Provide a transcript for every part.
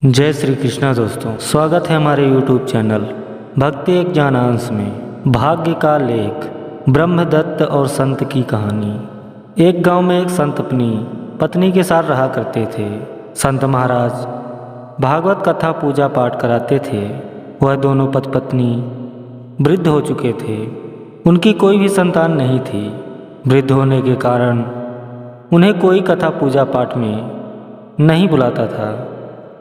जय श्री कृष्णा दोस्तों, स्वागत है हमारे YouTube चैनल भक्ति एक ज्ञानांश में। भाग्य का लेख, ब्रह्मदत्त और संत की कहानी। एक गांव में एक संत अपनी पत्नी के साथ रहा करते थे। संत महाराज भागवत कथा पूजा पाठ कराते थे। वह दोनों पति पत्नी वृद्ध हो चुके थे। उनकी कोई भी संतान नहीं थी। वृद्ध होने के कारण उन्हें कोई कथा पूजा पाठ में नहीं बुलाता था।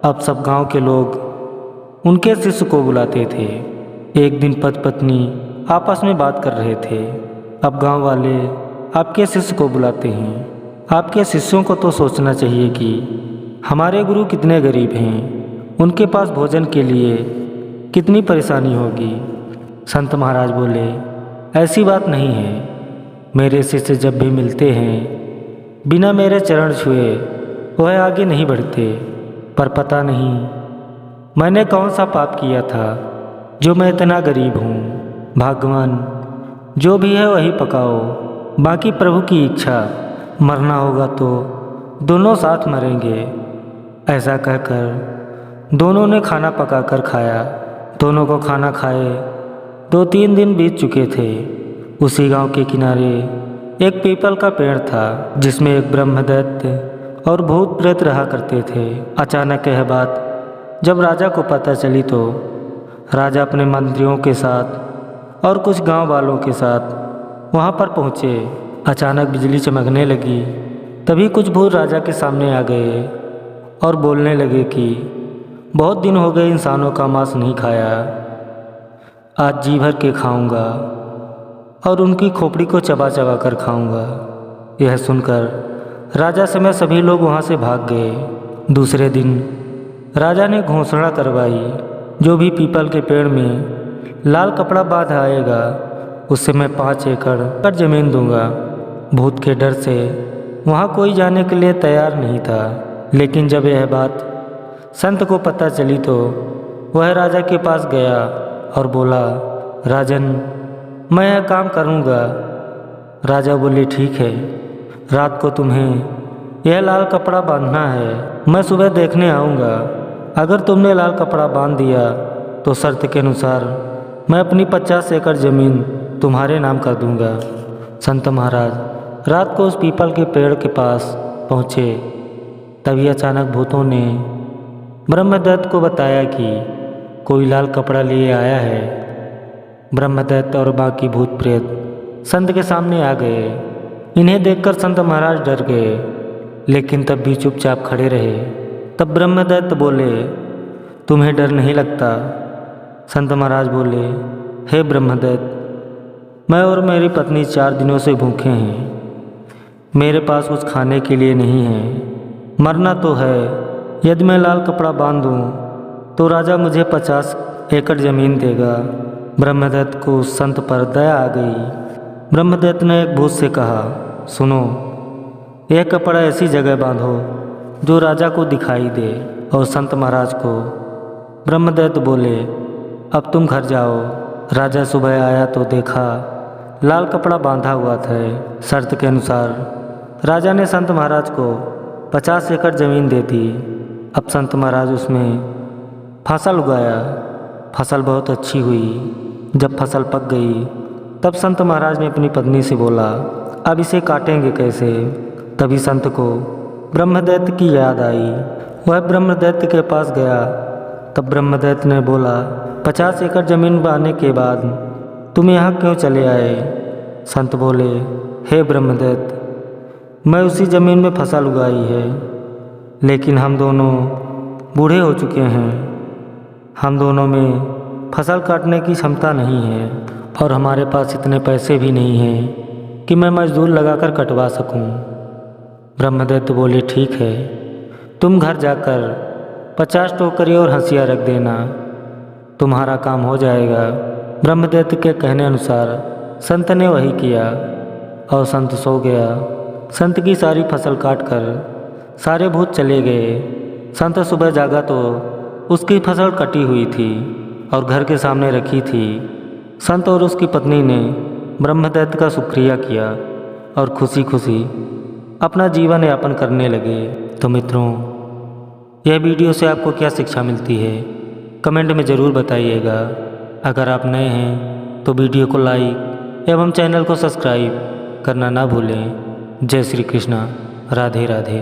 अब सब गांव के लोग उनके शिष्य को बुलाते थे। एक दिन पति पत्नी आपस में बात कर रहे थे। अब गांव वाले आपके शिष्य को बुलाते हैं। आपके शिष्यों को तो सोचना चाहिए कि हमारे गुरु कितने गरीब हैं, उनके पास भोजन के लिए कितनी परेशानी होगी। संत महाराज बोले, ऐसी बात नहीं है। मेरे शिष्य जब भी मिलते हैं, बिना मेरे चरण छुए वह आगे नहीं बढ़ते। पर पता नहीं मैंने कौन सा पाप किया था जो मैं इतना गरीब हूँ। भगवान जो भी है वही पकाओ, बाकी प्रभु की इच्छा। मरना होगा तो दोनों साथ मरेंगे। ऐसा कहकर दोनों ने खाना पकाकर खाया। दोनों को खाना खाए 2-3 दिन बीत चुके थे। उसी गांव के किनारे एक पीपल का पेड़ था, जिसमें एक ब्रह्मदत्त और भूत प्रेत रहा करते थे। अचानक यह बात जब राजा को पता चली तो राजा अपने मंत्रियों के साथ और कुछ गांव वालों के साथ वहां पर पहुंचे। अचानक बिजली चमकने लगी। तभी कुछ भूत राजा के सामने आ गए और बोलने लगे कि बहुत दिन हो गए इंसानों का मांस नहीं खाया, आज जी भर के खाऊंगा और उनकी खोपड़ी को चबा चबा कर खाऊंगा। यह सुनकर राजा समेत सभी लोग वहाँ से भाग गए। दूसरे दिन राजा ने घोषणा करवाई, जो भी पीपल के पेड़ में लाल कपड़ा बांध आएगा उससे मैं 5 एकड़ जमीन दूंगा। भूत के डर से वहाँ कोई जाने के लिए तैयार नहीं था। लेकिन जब यह बात संत को पता चली तो वह राजा के पास गया और बोला, राजन, मैं यह काम करूँगा। राजा बोले, ठीक है, रात को तुम्हें यह लाल कपड़ा बांधना है। मैं सुबह देखने आऊँगा। अगर तुमने लाल कपड़ा बांध दिया तो शर्त के अनुसार मैं अपनी 50 एकड़ ज़मीन तुम्हारे नाम कर दूँगा। संत महाराज रात को उस पीपल के पेड़ के पास पहुँचे। तभी अचानक भूतों ने ब्रह्मदत्त को बताया कि कोई लाल कपड़ा लिए आया है। ब्रह्मदत्त और बाकी भूत प्रेत संत के सामने आ गए। इन्हें देखकर संत महाराज डर गए, लेकिन तब भी चुपचाप खड़े रहे। तब ब्रह्मदत्त बोले, तुम्हें डर नहीं लगता? संत महाराज बोले, हे ब्रह्मदत्त, मैं और मेरी पत्नी 4 दिनों से भूखे हैं। मेरे पास कुछ खाने के लिए नहीं है। मरना तो है। यदि मैं लाल कपड़ा बांध दूँ तो राजा मुझे 50 एकड़ ज़मीन देगा। ब्रह्मदत्त को उस संत पर दया आ गई। ब्रह्मदत्त ने एक भूत से कहा, सुनो, यह कपड़ा ऐसी जगह बांधो जो राजा को दिखाई दे। और संत महाराज को ब्रह्मदत्त बोले, अब तुम घर जाओ। राजा सुबह आया तो देखा लाल कपड़ा बांधा हुआ था। शर्त के अनुसार राजा ने संत महाराज को 50 एकड़ ज़मीन दे दी। अब संत महाराज उसमें फसल उगाया। फसल बहुत अच्छी हुई। जब फसल पक गई तब संत महाराज ने अपनी पत्नी से बोला, अब इसे काटेंगे कैसे? तभी संत को ब्रह्मदत्त की याद आई। वह ब्रह्मदत्त के पास गया। तब ब्रह्मदत्त ने बोला, 50 एकड़ ज़मीन पाने के बाद तुम यहाँ क्यों चले आए? संत बोले, हे ब्रह्मदत्त, मैं उसी ज़मीन में फसल उगाई है, लेकिन हम दोनों बूढ़े हो चुके हैं। हम दोनों में फसल काटने की क्षमता नहीं है और हमारे पास इतने पैसे भी नहीं हैं कि मैं मजदूर लगाकर कटवा सकूं। ब्रह्मदत्त बोले, ठीक है, तुम घर जाकर 50 टोकरी और हंसिया रख देना, तुम्हारा काम हो जाएगा। ब्रह्मदत्त के कहने अनुसार संत ने वही किया और संत सो गया। संत की सारी फसल काटकर सारे भूत चले गए। संत सुबह जागा तो उसकी फसल कटी हुई थी और घर के सामने रखी थी। संत और उसकी पत्नी ने ब्रह्मदत्त का शुक्रिया किया और खुशी खुशी अपना जीवन यापन करने लगे। तो मित्रों, यह वीडियो से आपको क्या शिक्षा मिलती है, कमेंट में ज़रूर बताइएगा। अगर आप नए हैं तो वीडियो को लाइक एवं चैनल को सब्सक्राइब करना ना भूलें। जय श्री कृष्णा, राधे राधे।